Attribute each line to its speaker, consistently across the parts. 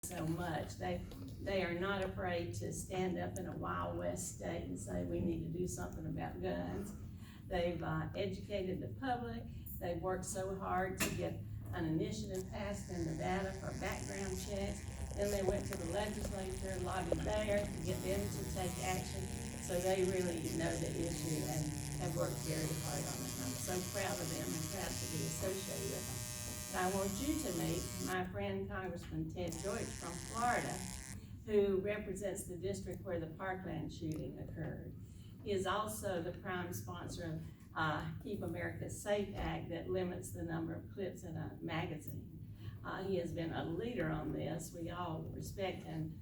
Speaker 1: so much. They are not afraid to stand up in a Wild West state and say, we need to do something about guns. They've educated the public. They've worked so hard to get an initiative passed in Nevada for background checks. Then they went to the legislature, lobbied there to get them to take action. So they really know the issue and have worked very hard on it. I'm so proud of them and proud to be associated with them. I want you to meet my friend Congressman Ted Deutch from Florida, who represents the district where the Parkland shooting occurred. He is also the prime sponsor of Keep America Safe Act that limits the number of clips in a magazine. He has been a leader on this. We all respect and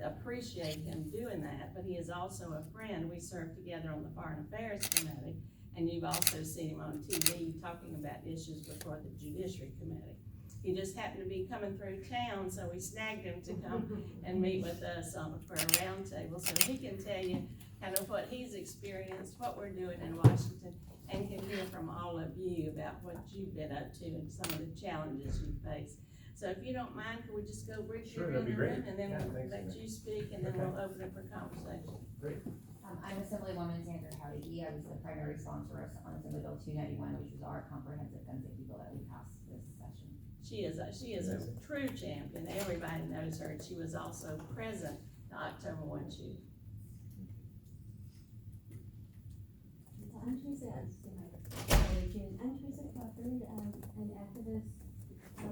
Speaker 1: appreciate him doing that, but he is also a friend. We served together on the Foreign Affairs Committee, and you've also seen him on TV talking about issues before the Judiciary Committee. He just happened to be coming through town, so we snagged him to come and meet with us for a roundtable, so he can tell you kind of what he's experienced, what we're doing in Washington, and can hear from all of you about what you've been up to and some of the challenges you face. So if you don't mind, can we just go briefly around the room, and then we'll let you speak, and then we'll open it for conversation.
Speaker 2: Great.
Speaker 3: I'm Assemblywoman Sandra Howdy. I was the primary sponsor on Assembly Bill 291, which was our comprehensive gun safety bill that we passed this session.
Speaker 1: She is a true champion. Everybody knows her. She was also present at the October 1 shooting.
Speaker 4: I'm Teresa. I'm Teresa Crawford, an activist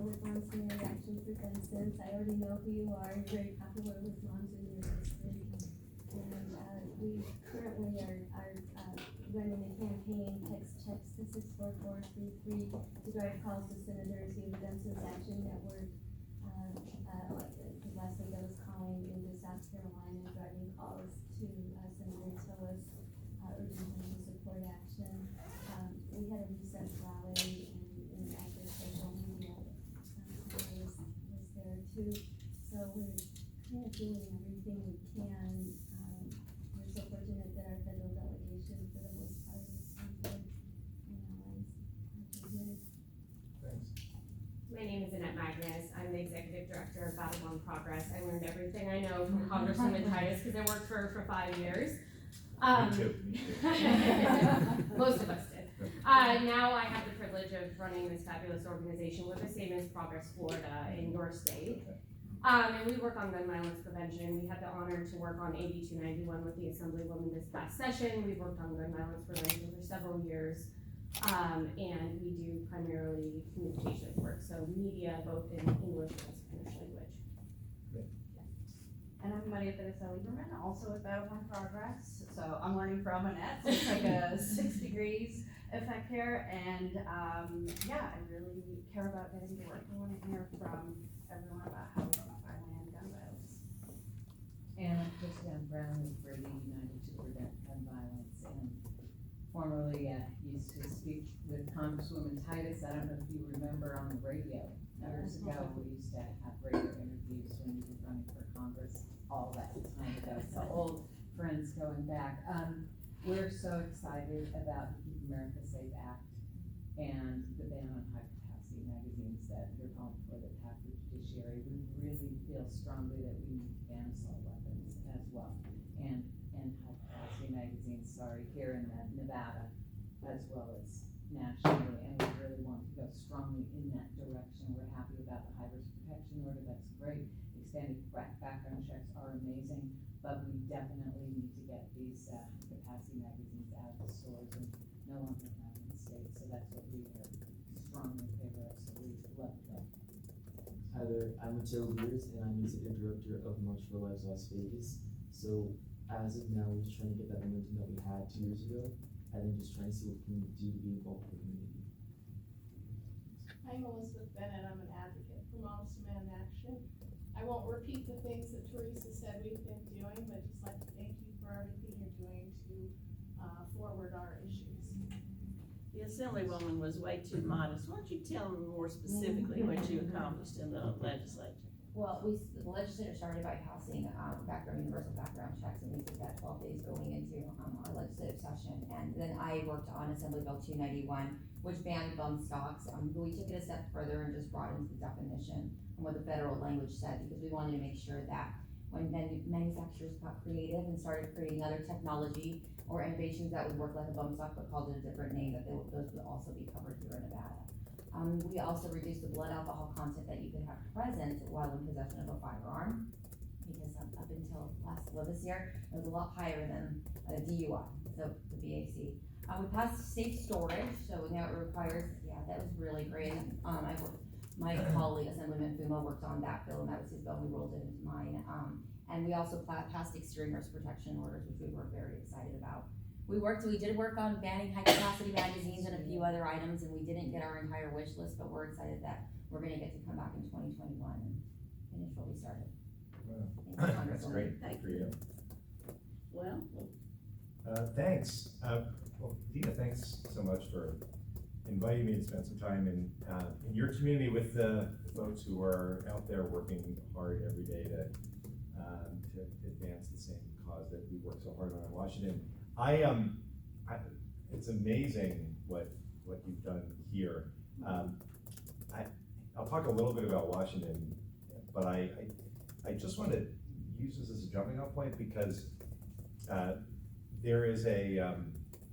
Speaker 4: with Moms in Your Action for Gun Sense. I already know who you are. You're very popular with Moms in Your District. And we currently are running a campaign, text to 64433 to drive calls to senators. We have a Gun Sense Action Network. Last week I was calling into South Carolina, driving calls to Senator Tillis, urging him to support action. We had a recent rally and after social media was there too. So we're kind of doing everything we can. We're so fortunate that our federal delegation, for the most part, is sponsored and allies.
Speaker 2: Thanks.
Speaker 5: My name is Annette Magnus. I'm the Executive Director of Battle Progress. I learned everything I know from Congresswoman Titus because I worked for her for 5 years.
Speaker 2: Me too.
Speaker 5: Most of us did. Now I have the privilege of running this fabulous organization with the Savings Progress Florida in your state. And we work on gun violence prevention. We had the honor to work on AB 291 with the Assemblywoman this past session. We've worked on gun violence prevention for several years. And we do primarily communications work, so media both in English and Spanish language.
Speaker 6: And I'm Maria Teresa Lieberman, also with Battlefront Progress. So I'm learning from Annette. So it's like a 6 degrees effect here. And yeah, I really care about getting to work. I want to hear from everyone about how we can find gun violence.
Speaker 7: And I'm Christiane Brown for the United to Prevent Gun Violence, and formerly used to speak with Congresswoman Titus. I don't know if you remember on the radio years ago, we used to have radio interviews when you were running for Congress all that time ago, so old friends going back. We're so excited about the Keep America Safe Act and the ban on high capacity magazines that you're calling for that passed the judiciary. We really feel strongly that we need to ban assault weapons as well, and high capacity magazines, here in Nevada as well as nationally, and we really want to go strongly in that direction. We're happy about the high risk protection order, that's great. Expanded background checks are amazing, but we definitely need to get these capacity magazines out of the stores and no longer found in the state. So that's what we are strongly in favor of. So we love that.
Speaker 8: Hi there, I'm Matteo Beers and I'm Executive Director of March for Lives Las Vegas. So as of now, we're just trying to get that momentum that we had 2 years ago, and then just trying to see what we can do to be involved with the community.
Speaker 9: I'm Elizabeth Bennett. I'm an advocate for Moms Demand Action. I won't repeat the things that Teresa said we've been doing, but just like to thank you for everything you're doing to forward our issues.
Speaker 1: The Assemblywoman was way too modest. Why don't you tell them more specifically what you accomplished in the legislature?
Speaker 3: Well, the legislature started by passing universal background checks, and we did that 12 days going into our legislative session. And then I worked on Assembly Bill 291, which banned bump stocks. But we took it a step further and just broadened the definition and what the federal language said, because we wanted to make sure that when manufacturers got creative and started creating other technology or innovations that would work like a bump stock but called it a different name, that those would also be covered here in Nevada. We also reduced the blood alcohol content that you could have present while in possession of a firearm, because up until this year, it was a lot higher than a DUI, so the BAC. We passed safe storage, so now it requires, that was really great. My colleague, Assemblyman Fuma, worked on that bill, and that was his bill, and we rolled it into mine. And we also passed extreme risk protection orders, which we were very excited about. We did work on banning high capacity magazines and a few other items, and we didn't get our entire wish list, but we're excited that we're gonna get to come back in 2021 and finish what we started.
Speaker 2: Wow. That's great, good for you.
Speaker 1: Well,
Speaker 2: Thanks. Well, Dina, thanks so much for inviting me to spend some time in your community with the folks who are out there working hard every day to advance the same cause that we work so hard on in Washington. It's amazing what you've done here. I'll talk a little bit about Washington, but I just want to use this as a jumping off point because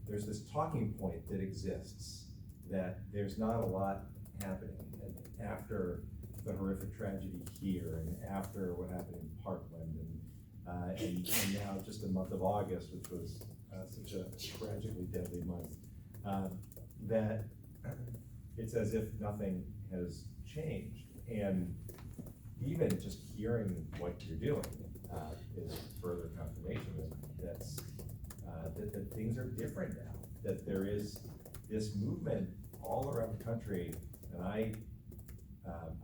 Speaker 2: there's this talking point that exists that there's not a lot happening. And after the horrific tragedy here, and after what happened in Parkland, and now just the month of August, which was such a tragically deadly month, that it's as if nothing has changed. And even just hearing what you're doing is further confirmation that things are different now, that there is this movement all around the country, and I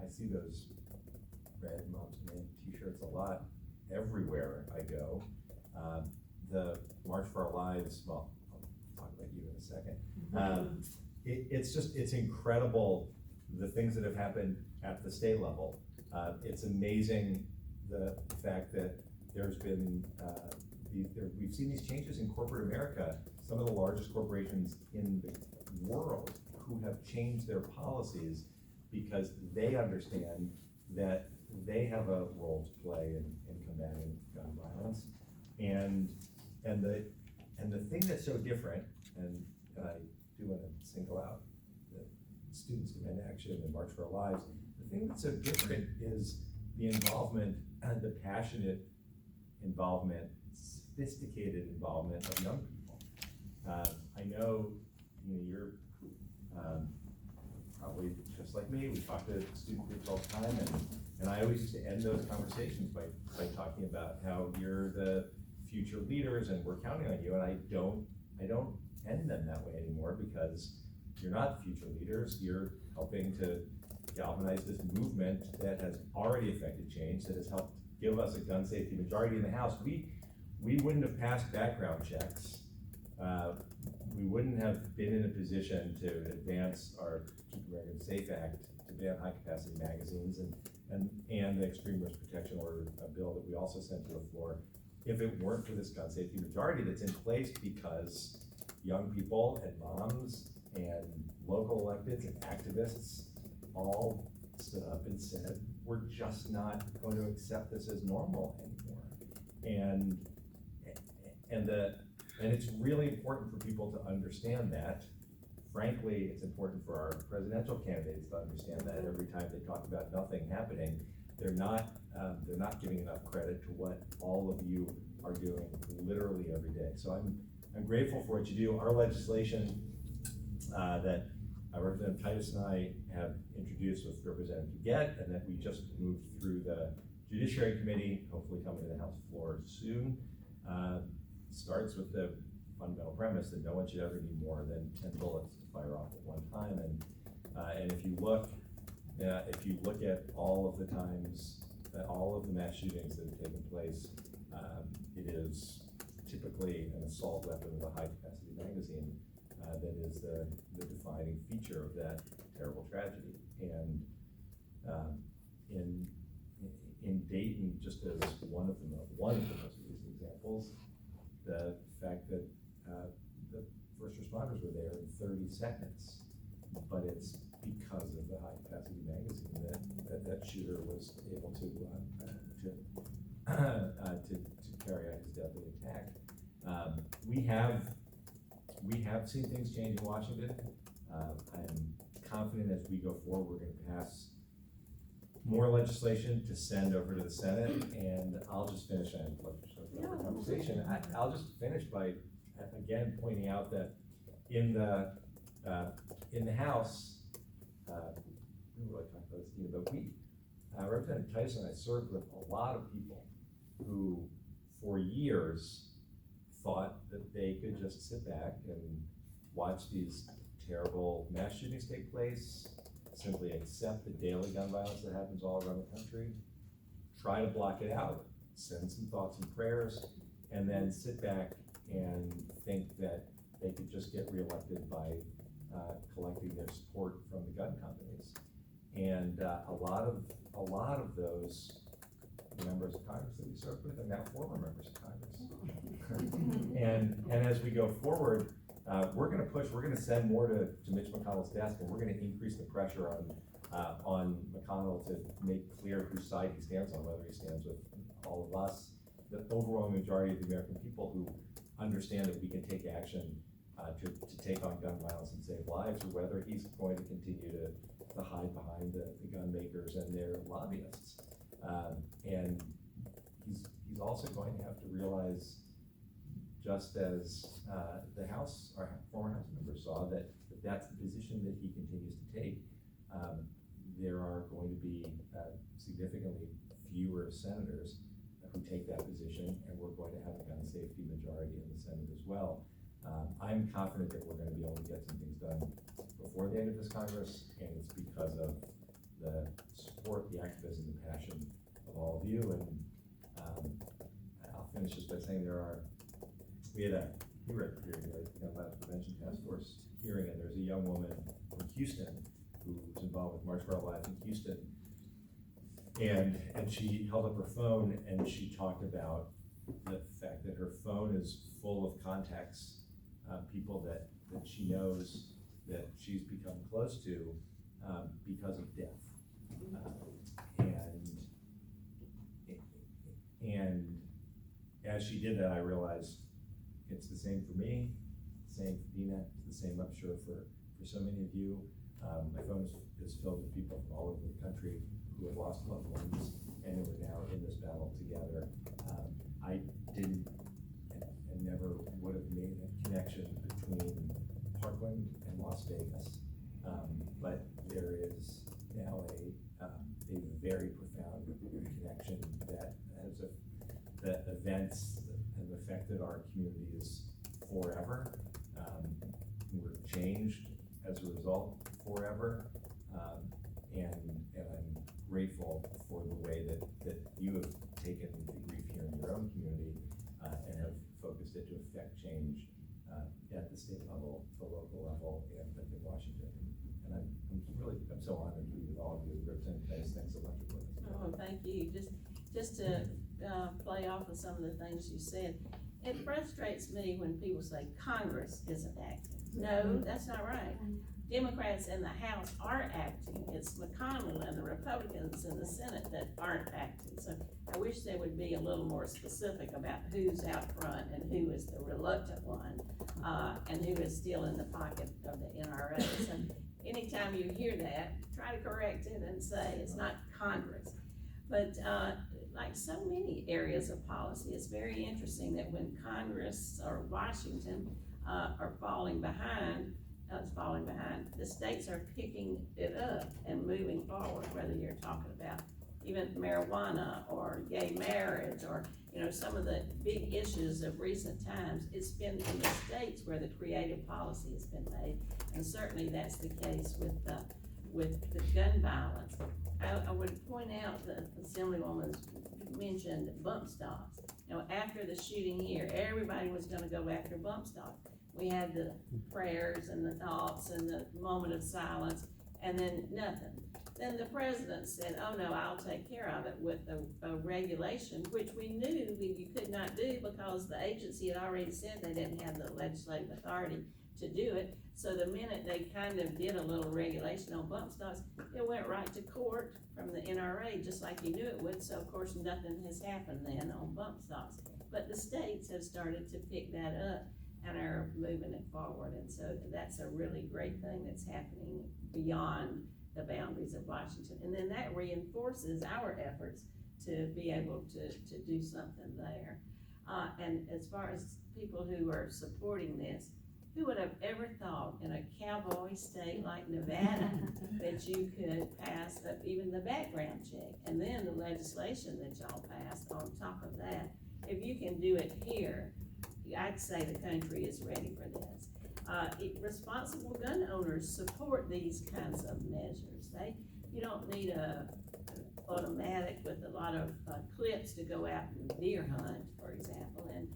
Speaker 2: see those red Moms Demand t-shirts a lot everywhere I go. The March for Our Lives, well, I'll talk about you in a second. It's incredible the things that have happened at the state level. It's amazing the fact that there's been, we've seen these changes in corporate America. Some of the largest corporations in the world who have changed their policies because they understand that they have a role to play in combating gun violence. And the thing that's so different, and I do want to single out the Students Demand Action and March for Our Lives, the thing that's so different is the involvement and the passionate involvement, sophisticated involvement of young people. I know, you're probably just like me. We talk to student groups all the time, and I always used to end those conversations by talking about how you're the future leaders and we're counting on you. And I don't end them that way anymore, because you're not the future leaders. You're helping to galvanize this movement that has already affected change, that has helped give us a gun safety majority in the House. We wouldn't have passed background checks. We wouldn't have been in a position to advance our Keep Americans Safe Act to ban high capacity magazines and the Extreme Risk Protection Order, a bill that we also sent to the floor, if it weren't for this gun safety majority that's in place because young people and moms and local electeds and activists all stood up and said, we're just not going to accept this as normal anymore. And it's really important for people to understand that. Frankly, it's important for our presidential candidates to understand that. Every time they talk about nothing happening, they're not giving enough credit to what all of you are doing literally every day. So I'm grateful for what you do. Our legislation that Representative Titus and I have introduced with Representative Get, and that we just moved through the Judiciary Committee, hopefully coming to the House floor soon, starts with the fundamental premise that no one should ever need more than 10 bullets to fire off at one time. And if you look at all of the times, all of the mass shootings that have taken place, it is typically an assault weapon with a high capacity magazine that is the defining feature of that terrible tragedy. And in Dayton, just as one of the most recent examples, the fact that the first responders were there in 30 seconds, but it's because of the high capacity magazine that shooter was able to carry out his deadly attack. We have seen things change in Washington. I am confident as we go forward, we're gonna pass more legislation to send over to the Senate, and I'll just finish, I have the conversation, I'll just finish by, again, pointing out that in the House, we really talked about this, Dina, but Representative Titus and I served with a lot of people who, for years, thought that they could just sit back and watch these terrible mass shootings take place, simply accept the daily gun violence that happens all around the country, try to block it out, send some thoughts and prayers, and then sit back and think that they could just get reelected by collecting their support from the gun companies. And a lot of those members of Congress that we served with are now former members of Congress. and as we go forward, we're gonna send more to Mitch McConnell's desk, and we're gonna increase the pressure on McConnell to make clear whose side he stands on, whether he stands with all of us, the overwhelming majority of the American people who understand that we can take action to take on gun violence and save lives, or whether he's going to continue to hide behind the gun makers and their lobbyists. And he's also going to have to realize, just as the House, our former House members saw, that that's the position that he continues to take. There are going to be significantly fewer senators who take that position, and we're going to have a gun safety majority in the Senate as well. I'm confident that we're going to be able to get some things done before the end of this Congress, and it's because of the support, the activism, the passion of all of you. And I'll finish just by saying we had a hearing, the Gun Violence Prevention Task Force hearing, and there's a young woman from Houston who was involved with March for Our Lives in Houston. And she held up her phone and she talked about the fact that her phone is full of contacts, people that she knows, that she's become close to because of death. And as she did that, I realized it's the same for me, same for Dina, it's the same, I'm sure, for so many of you. My phone is filled with people from all over the country who have lost loved ones and who are now in this battle together. I didn't and never would have made a connection between Parkland and Las Vegas. But there is now a very profound connection that events have affected our communities forever. We're changed as a result forever. And I'm grateful for the way that you have taken the grief here in your own community and have focused it to affect change at the state level, the local level, and in Washington. And I'm so honored to be with all of you. Representative Titus, thanks so much for this.
Speaker 1: Oh, thank you. Just to play off of some of the things you said, it frustrates me when people say Congress isn't acting. No, that's not right. Democrats in the House are acting. It's McConnell and the Republicans in the Senate that aren't acting. So I wish there would be a little more specific about who's out front and who is the reluctant one, and who is still in the pocket of the NRA. So anytime you hear that, try to correct it and say it's not Congress. But like so many areas of policy, it's very interesting that when Congress or Washington are falling behind, the states are picking it up and moving forward, whether you're talking about even marijuana or gay marriage or, some of the big issues of recent times. It's been in the states where the creative policy has been made, and certainly that's the case with the gun violence. I would point out that Assemblywoman mentioned bump stocks. After the shooting here, everybody was gonna go after bump stocks. We had the prayers and the thoughts and the moment of silence, and then nothing. Then the president said, oh no, I'll take care of it with a regulation, which we knew you could not do because the agency had already said they didn't have the legislative authority to do it. So the minute they kind of did a little regulation on bump stocks, it went right to court from the NRA, just like you knew it would, so of course nothing has happened then on bump stocks. But the states have started to pick that up and are moving it forward, and so that's a really great thing that's happening beyond the boundaries of Washington. And then that reinforces our efforts to be able to do something there. And as far as people who are supporting this, who would have ever thought in a cowboy state like Nevada that you could pass up even the background check, and then the legislation that y'all passed on top of that? If you can do it here, I'd say the country is ready for this. Responsible gun owners support these kinds of measures. You don't need an automatic with a lot of clips to go out and deer hunt, for example, and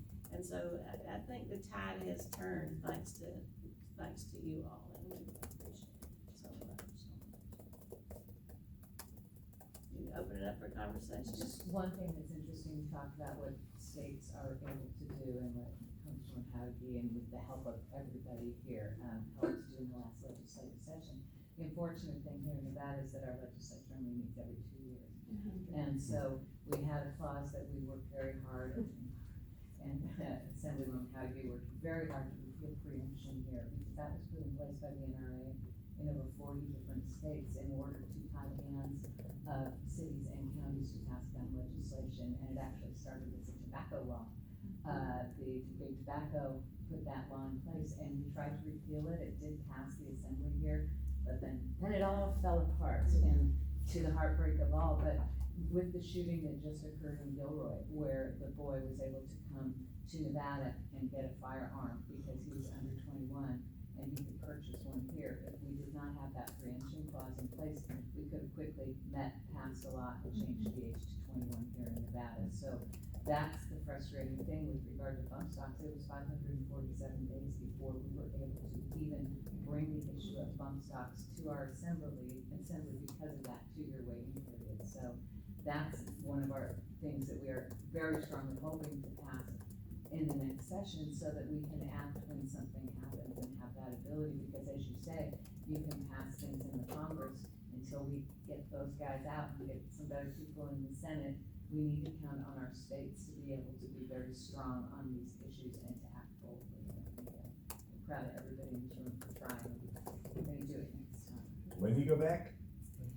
Speaker 1: so I think the tide has turned thanks to you all, and we appreciate it so much. You open it up for conversation.
Speaker 7: Just one thing that's interesting, you talked about what states are able to do and what Congressman Howgie and with the help of everybody here, helped to do in the last legislative session. The unfortunate thing here in Nevada is that our legislature only meets every 2 years. And so we had a clause that we worked very hard and Assemblywoman Howgie worked very hard to repeal preemption here, because that was put in place by the NRA in over 40 different states in order to tie the hands of cities and counties to pass down legislation, and it actually started as a tobacco law. The big tobacco put that law in place, and we tried to repeal it. It did pass the assembly here, but then it all fell apart, and to the heartbreak of all. But with the shooting that just occurred in Gilroy, where the boy was able to come to Nevada and get a firearm because he was under 21 and he could purchase one here. If we did not have that preemption clause in place, we could have quickly passed a law and changed the age to 21 here in Nevada. So that's the frustrating thing with regard to bump stocks. It was 547 days before we were able to even bring the issue of bump stocks to our assembly because of that 2-year waiting period. So that's one of our things that we are very strongly hoping to pass in the next session, so that we can act when something happens and have that ability, because as you say, you can pass things in the Congress until we get those guys out and get some better people in the Senate. We need to count on our states to be able to be very strong on these issues and to act boldly. I'm proud of everybody in this room for trying. We're gonna do it next time.
Speaker 2: When do you go back?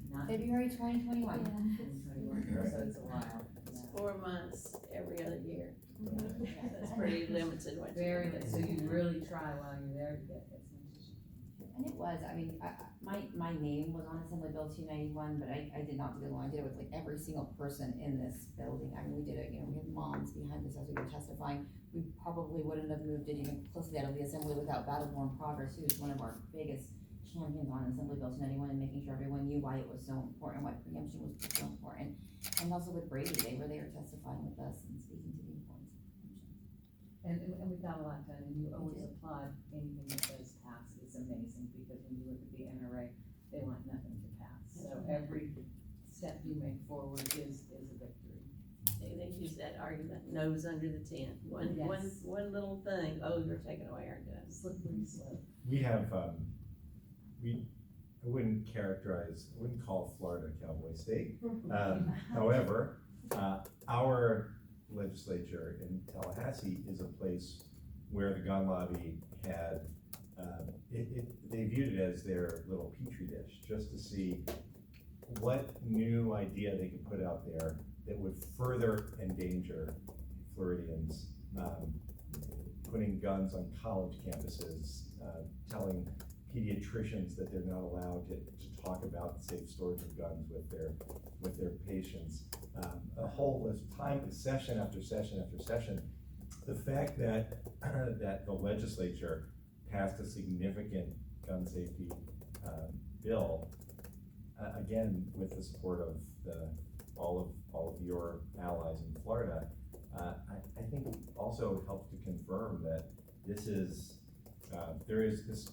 Speaker 7: Not
Speaker 3: February 2021.
Speaker 7: 2021, so it's a while.
Speaker 1: It's
Speaker 7: Yeah.
Speaker 1: 4 months every other year. That's pretty limited what you
Speaker 7: Very
Speaker 1: can
Speaker 7: good,
Speaker 1: do.
Speaker 7: so you really try while you're there to get as much as you can.
Speaker 3: And it was, I mean, my name was on Assembly Bill 291, but I did not do it alone. I did it with like every single person in this building. I mean, we did it, we had moms behind us as we were testifying. We probably wouldn't have moved it even close to that of the assembly without Battleborn Progress, who is one of our biggest champions on Assembly Bill 291, and making sure everyone knew why it was so important, why preemption was so important. And also with Brady, they were there testifying with us and speaking to the importance of preemption.
Speaker 7: And we got a lot done, and you always applaud anything that does pass. It's amazing, because when you look at the NRA, they want nothing to pass. So every step you make forward is a victory.
Speaker 1: They use that argument, nose under the tent. One little thing, oh, you're taking away our guns.
Speaker 7: Slippery slope.
Speaker 2: We have, I wouldn't call Florida a cowboy state. However, our legislature in Tallahassee is a place where the gun lobby had, they viewed it as their little petri dish, just to see what new idea they could put out there that would further endanger Floridians, putting guns on college campuses, telling pediatricians that they're not allowed to talk about the safe storage of guns with their patients. A whole list, session after session after session. The fact that that the legislature passed a significant gun safety bill, again with the support of all of your allies in Florida, I think also helps to confirm that there is this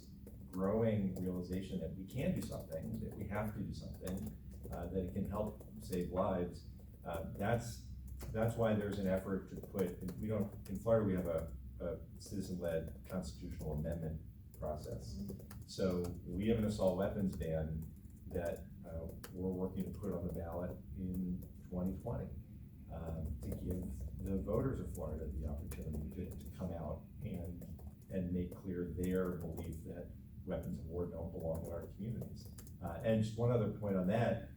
Speaker 2: growing realization that we can do something, that we have to do something, that it can help save lives. That's why there's an effort to in Florida we have a citizen-led constitutional amendment process. So we have an assault weapons ban that we're working to put on the ballot in 2020 to give the voters of Florida the opportunity to come out and make clear their belief that weapons of war don't belong in our communities. And just one other point on that,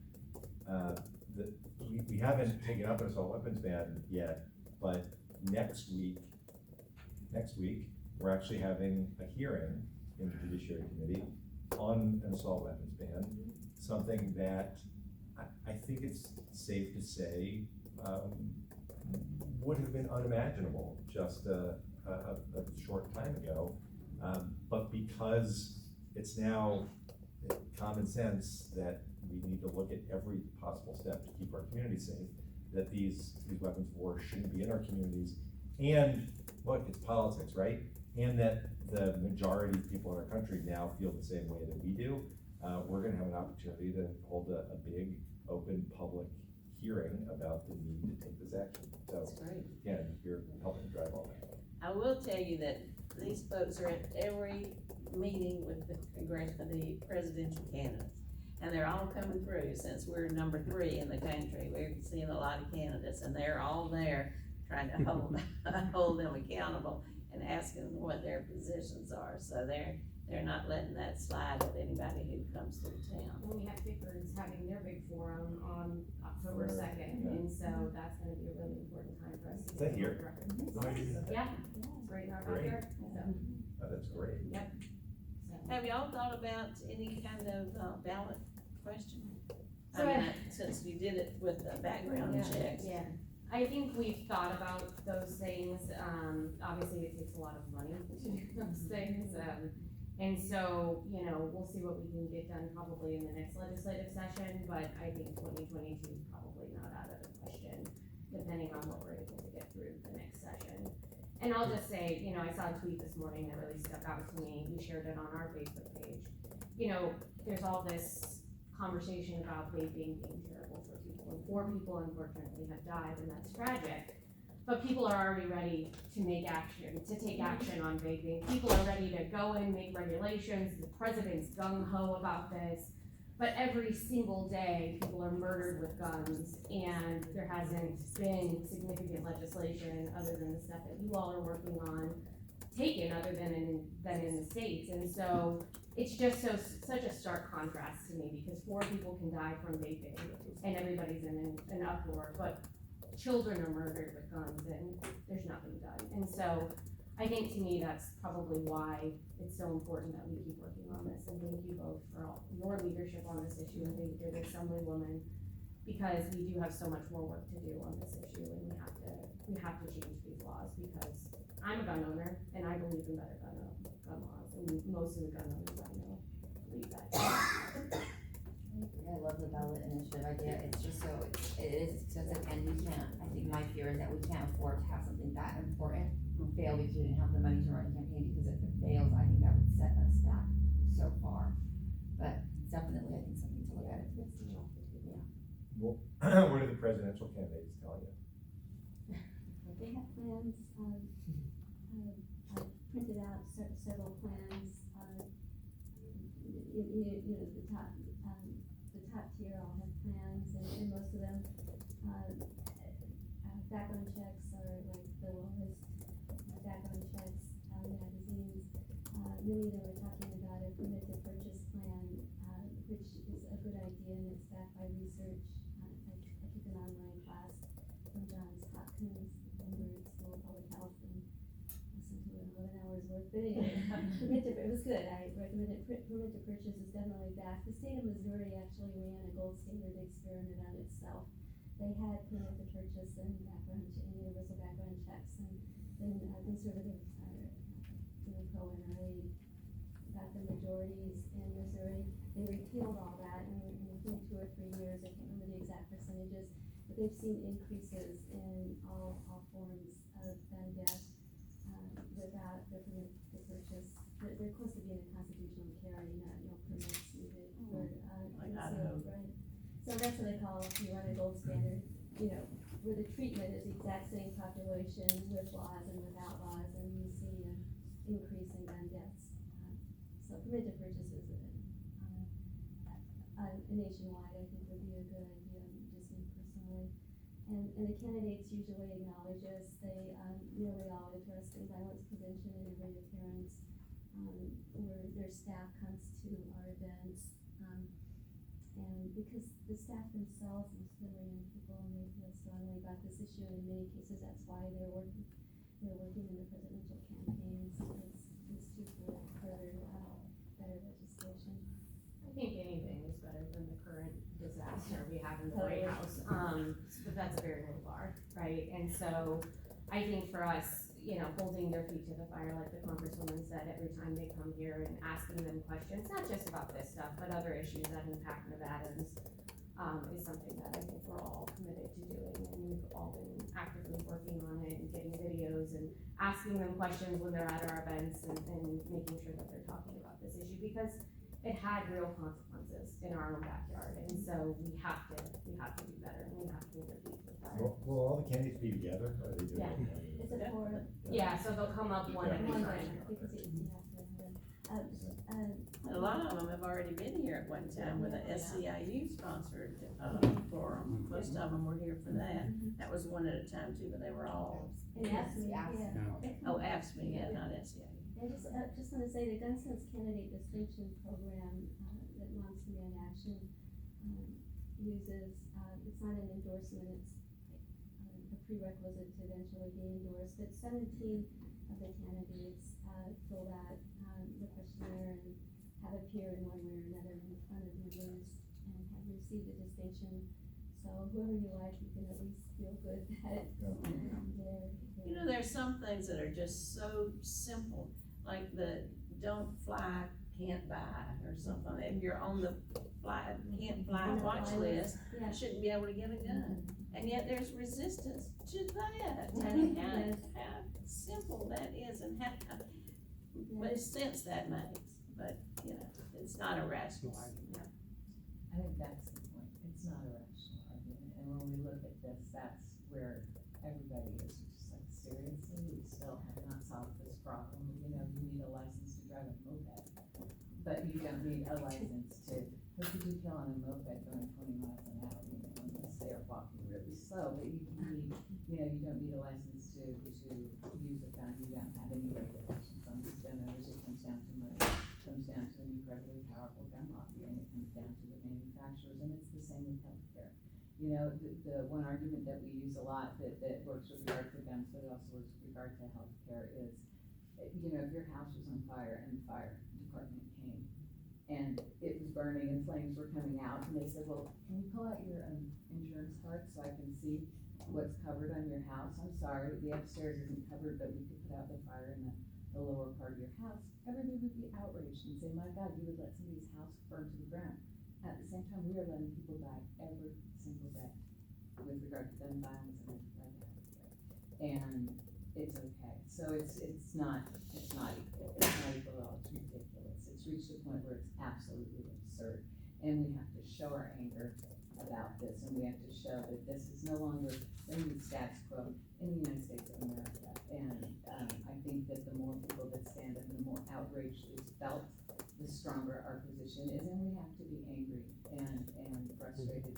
Speaker 2: we haven't taken up an assault weapons ban yet, but next week, we're actually having a hearing in the Judiciary Committee on an assault weapons ban, something that I think it's safe to say would have been unimaginable just a short time ago. But because it's now common sense that we need to look at every possible step to keep our community safe, that these weapons of war shouldn't be in our communities. And look, it's politics, right? And that the majority of people in our country now feel the same way that we do. We're gonna have an opportunity to hold a big, open, public hearing about the need to take this action. So,
Speaker 1: That's great.
Speaker 2: again, you're helping drive all that.
Speaker 1: I will tell you that these folks are at every meeting with the presidential candidates. And they're all coming through, since we're number 3 in the country. We're seeing a lot of candidates, and they're all there trying to hold them accountable and asking them what their positions are. So they're not letting that slide with anybody who comes through town.
Speaker 5: And we have Pickford's having their big forum on October 2nd,
Speaker 2: Yeah.
Speaker 5: and so that's gonna be a really important time for us. to
Speaker 2: Is that
Speaker 5: get
Speaker 2: here?
Speaker 5: the record.
Speaker 2: No, I didn't know that.
Speaker 5: Yeah, it's right in our
Speaker 2: Great.
Speaker 5: backyard, so,
Speaker 2: Oh, that's great.
Speaker 5: so.
Speaker 1: Have y'all thought about any kind of ballot question?
Speaker 5: So
Speaker 1: I mean, since you did it with the background checks.
Speaker 5: Yeah, I think we've thought about those things, obviously it takes a lot of money to do those things, and so, we'll see what we can get done probably in the next legislative session, but I think 2022 is probably not out of the question, depending on what we're able to get through the next session. And I'll just say, I saw a tweet this morning that really stuck out to me, we shared it on our Facebook page. There's all this conversation about vaping being terrible for people, and 4 people unfortunately have died, and that's tragic. But people are already ready to take action on vaping. People are ready to go and make regulations. The president's gung-ho about this. But every single day, people are murdered with guns, and there hasn't been significant legislation other than the stuff that you all are working on taken other than in the States. And so it's just such a stark contrast to me, because 4 people can die from vaping and everybody's in an uproar, but children are murdered with guns and there's nothing done. And so I think to me that's probably why it's so important that we keep working on this, and thank you both for all your leadership on this issue, and thank you to the Assemblywoman, because we do have so much more work to do on this issue, and we have to change these laws, because I'm a gun owner and I believe in better gun laws, and most of the gun owners I know believe that.
Speaker 3: I love the ballot initiative idea. It's just it is expensive, and we can't, I think my fear is that we can't afford to have something that important fail because we didn't have the money to run a campaign, because if it fails, I think that would set us back so far. But definitely, I think something to look at.
Speaker 2: Well, what are the presidential candidates telling you?
Speaker 4: They have plans, I've printed out several plans, the top tier all have plans, and most of them, background checks are like the lowest background checks, magazines. Many of them are talking about a permit to purchase plan, which is a good idea, and it's backed by research. I took an online class from Johns Hopkins, Bloomberg School of Public Health, and listened to it 11 hours worth. But anyway, it was good. I recommend it. Permit to purchase is definitely back. The state of Missouri actually ran a gold standard experiment on itself. They had permit to purchase and universal background checks, and then conservative, pro NRA got the majorities in Missouri. They repealed all that, and within 2 or 3 years, I can't remember the exact percentages, but they've seen increases in all forms of gun death without the permit to purchase. They're close to being a constitutional carry, no permits needed for sales, right? So that's what they call, if you run a gold standard, where the treatment is the exact same population with laws and without laws, and you see an increase in gun deaths permit to purchases, nationwide, I think would be a good idea, just me personally. And the candidates usually acknowledge us, they, nearly all address gun violence prevention in every appearance, where their staff comes to our events, and because the staff themselves, most of them are young people, and they feel strongly about this issue, and in many cases, that's why they're working in the presidential campaigns, is to further, better legislation.
Speaker 5: I think anything is better than the current disaster we have in the White House, but that's a very low bar, right? And so, I think for us, holding their feet to the fire, like the congresswoman said, every time they come here and asking them questions, not just about this stuff, but other issues that impact Nevadans, is something that I think we're all committed to doing, and we've all been actively working on it and getting videos and asking them questions when they're at our events and making sure that they're talking about this issue, because it had real consequences in our own backyard, and so we have to do better, and we have to hold their feet to the fire.
Speaker 2: Will all the candidates be together, or are they doing
Speaker 5: Yeah.
Speaker 2: it?
Speaker 4: It's a forum.
Speaker 5: Yeah, so they'll come up one at a
Speaker 4: One
Speaker 5: time.
Speaker 4: because you have to have
Speaker 1: A lot of them have already been here at one time with a SCIU sponsored, forum. Most of them were here for that. That was one at a time too, but they were all,
Speaker 4: and ask me,
Speaker 3: Yes,
Speaker 4: yeah.
Speaker 1: oh, AFSCME, yeah, not SCIU.
Speaker 4: I just wanna say the Gun Sense Candidate Distinction Program, that Moms Command Action, uses, it's not an endorsement, it's a prerequisite to eventually be endorsed, but 17 of the candidates, fill out, the questionnaire and have appeared one way or another in front of members and have received a distinction. So whoever you like, you can at least feel good that they're.
Speaker 1: There's some things that are just so simple, like the don't fly, can't buy, or something. If you're on the can't fly watch list,
Speaker 4: Yeah.
Speaker 1: you shouldn't be able to get a gun. And yet there's resistance to that.
Speaker 4: Yes,
Speaker 1: I mean, how
Speaker 4: yes.
Speaker 1: simple that is and how much sense that makes. But, it's not a rational argument.
Speaker 7: I think that's the point, it's not a rational argument, and when we look at this, that's where everybody is just like, seriously, we still have not solved this problem, you need a license to drive a moped. But you don't need a license who could you kill on a moped going 20 miles an hour, unless they're walking really slow, but you don't need a license to use a gun, you don't have any regulations on these gun owners, it comes down to money. Comes down to an incredibly powerful gun lobby, and it comes down to the manufacturers, and it's the same with healthcare. The one argument that we use a lot that works with regard to guns, but it also works with regard to healthcare is, if your house was on fire and the fire department came and it was burning and flames were coming out, and they said, well, can you pull out your insurance card so I can see what's covered on your house? I'm sorry, the upstairs isn't covered, but we could put out the fire in the lower part of your house. Everybody would be outraged and say, my God, you would let somebody's house burn to the ground. At the same time, we are letting people die every single day with regard to gun violence and with regard to healthcare. And it's okay. So it's not equal. It's not equal at all. It's ridiculous. It's reached a point where it's absolutely absurd. And we have to show our anger about this, and we have to show that this is no longer the new status quo in the United States of America. And I think that the more people that stand up and the more outrage is felt, the stronger our position is, and we have to be angry and frustrated.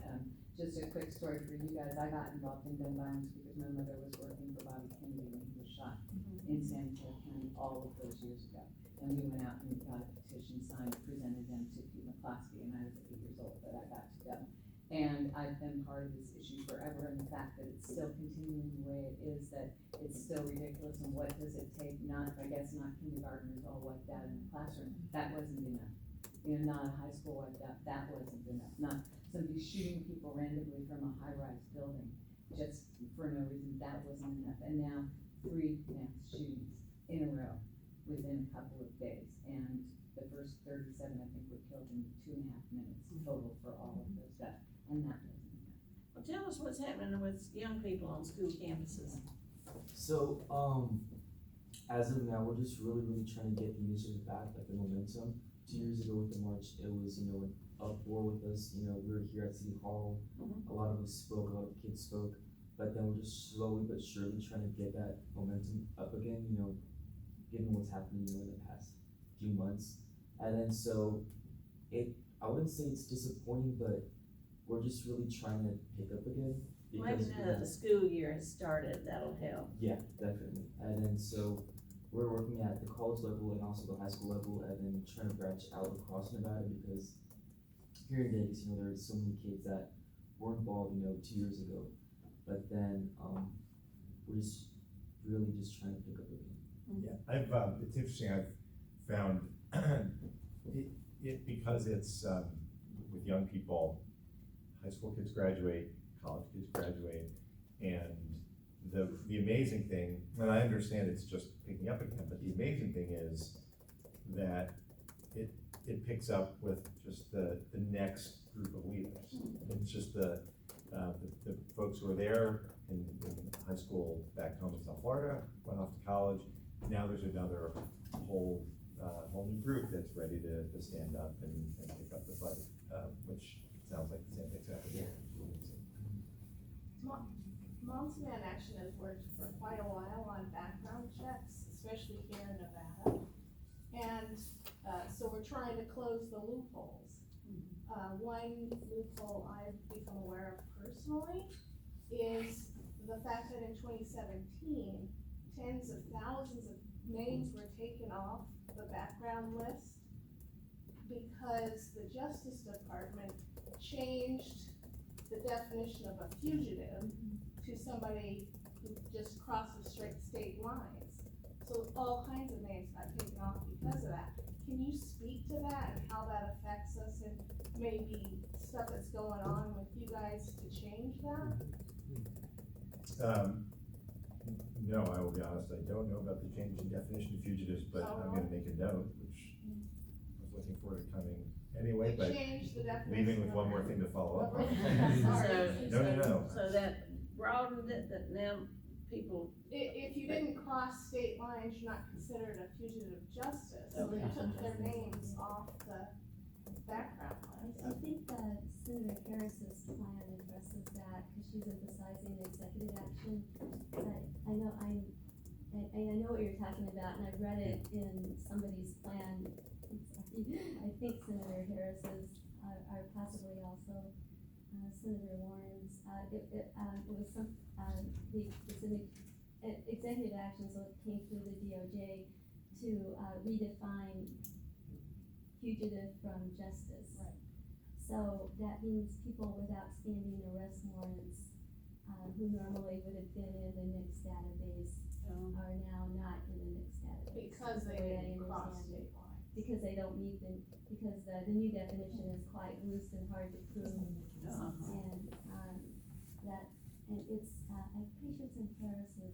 Speaker 7: Just a quick story for you guys, I got involved in gun violence because my mother was working for Bobby Kennedy when he was shot in San Diego County all of those years ago. And we went out and got a petition signed, presented them to Pete McCloskey, and I was 8 years old, but I got to go. And I've been part of this issue forever, and the fact that it's still continuing the way it is, that it's still ridiculous, and what does it take, not kindergartners all wiped out in the classroom, that wasn't enough. Not a high school wiped out, that wasn't enough. Not somebody shooting people randomly from a high-rise building, just for no reason, that wasn't enough. And now, 3 mass shootings in a row within a couple of days, and the first 37, I think, were killed in 2.5 minutes total for all of those deaths. And that wasn't enough.
Speaker 1: Well, tell us what's happening with young people on school campuses.
Speaker 8: So, as of now, we're just really trying to get the initiative back, like the momentum. 2 years ago with the march, it was, an uproar with us, we were here at City Hall, a lot of us spoke, a lot of kids spoke, but then we're just slowly but surely trying to get that momentum up again, given what's happening, in the past few months. And then so I wouldn't say it's disappointing, but we're just really trying to pick up again.
Speaker 1: Maybe now that the school year has started, that'll help.
Speaker 8: Yeah, definitely. And then so we're working at the college level and also the high school level, and then trying to branch out across Nevada, because here in Vegas, there's so many kids that were involved, 2 years ago. But then we're just really just trying to pick up again.
Speaker 2: Yeah, it's interesting, I've found it because it's, with young people, high school kids graduate, college kids graduate, and the amazing thing, and I understand it's just picking up again, but the amazing thing is that it picks up with just the next group of leaders. It's just the folks who are there in high school back home in South Florida, went off to college. Now there's another whole new group that's ready to stand up and pick up the fight, which sounds like the same thing's happening here.
Speaker 9: Moms Man Action has worked for quite a while on background checks, especially here in Nevada. And, so we're trying to close the loopholes. One loophole I've become aware of personally is the fact that in 2017, tens of thousands of names were taken off the background list because the Justice Department changed the definition of a fugitive to somebody who just crosses straight state lines. So all kinds of names got taken off because of that. Can you speak to that and how that affects us and maybe stuff that's going on with you guys to change that?
Speaker 2: No, I will be honest, I don't know about the change in definition of fugitives, but I'm gonna make a note, which I was looking forward to coming anyway,
Speaker 9: They
Speaker 2: but
Speaker 9: changed the definition.
Speaker 2: leaving with one more thing to follow up on.
Speaker 9: Sorry.
Speaker 2: No.
Speaker 1: So that broadened it, that now people,
Speaker 9: If you didn't cross state lines, you're not considered a fugitive of justice. So they took their names off the background list.
Speaker 4: I think that Senator Harris's plan addresses that, because she's emphasizing executive action. I know what you're talking about, and I've read it in somebody's plan. I think Senator Harris's, or possibly also Senator Warren's. It was some, it's an executive action, so it came through the DOJ to redefine fugitive from justice.
Speaker 9: Right.
Speaker 4: So that means people with outstanding arrest warrants, who normally would have been in the NICS database, are now not in the NICS database.
Speaker 9: Because they didn't cross state lines.
Speaker 4: Because they don't meet because the new definition is quite loose and hard to prove. And it's, I'm pretty sure it's in Harris's.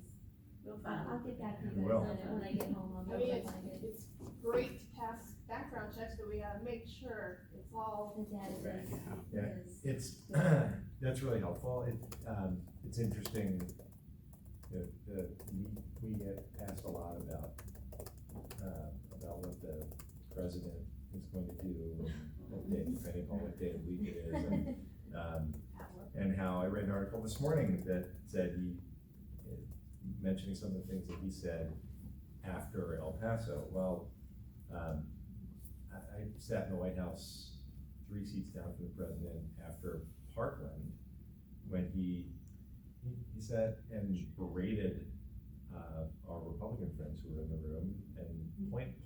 Speaker 1: will find.
Speaker 4: I'll get back to you
Speaker 2: We
Speaker 4: guys
Speaker 2: will.
Speaker 4: on it when I get home, I'll
Speaker 9: I
Speaker 4: be
Speaker 9: mean,
Speaker 4: able to find it.
Speaker 9: it's great to pass background checks, but we gotta make sure it's all.
Speaker 4: The database
Speaker 2: Yeah.
Speaker 4: is.
Speaker 2: It's, that's really helpful. It's interesting that we get asked a lot about what the president is going to do, what day, depending on what day of the week it is. And how I read an article this morning that said mentioning some of the things that he said after El Paso. Well, I sat in the White House 3 seats down from the president after Parkland, when he sat and berated our Republican friends who were in the room and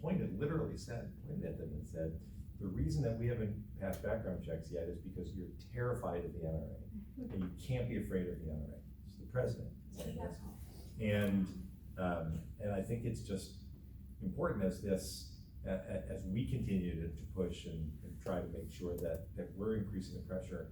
Speaker 2: pointed at them and said, the reason that we haven't passed background checks yet is because you're terrified of the NRA. And you can't be afraid of the NRA. It's the president saying this. And I think it's just important as we continue to push and try to make sure that we're increasing the pressure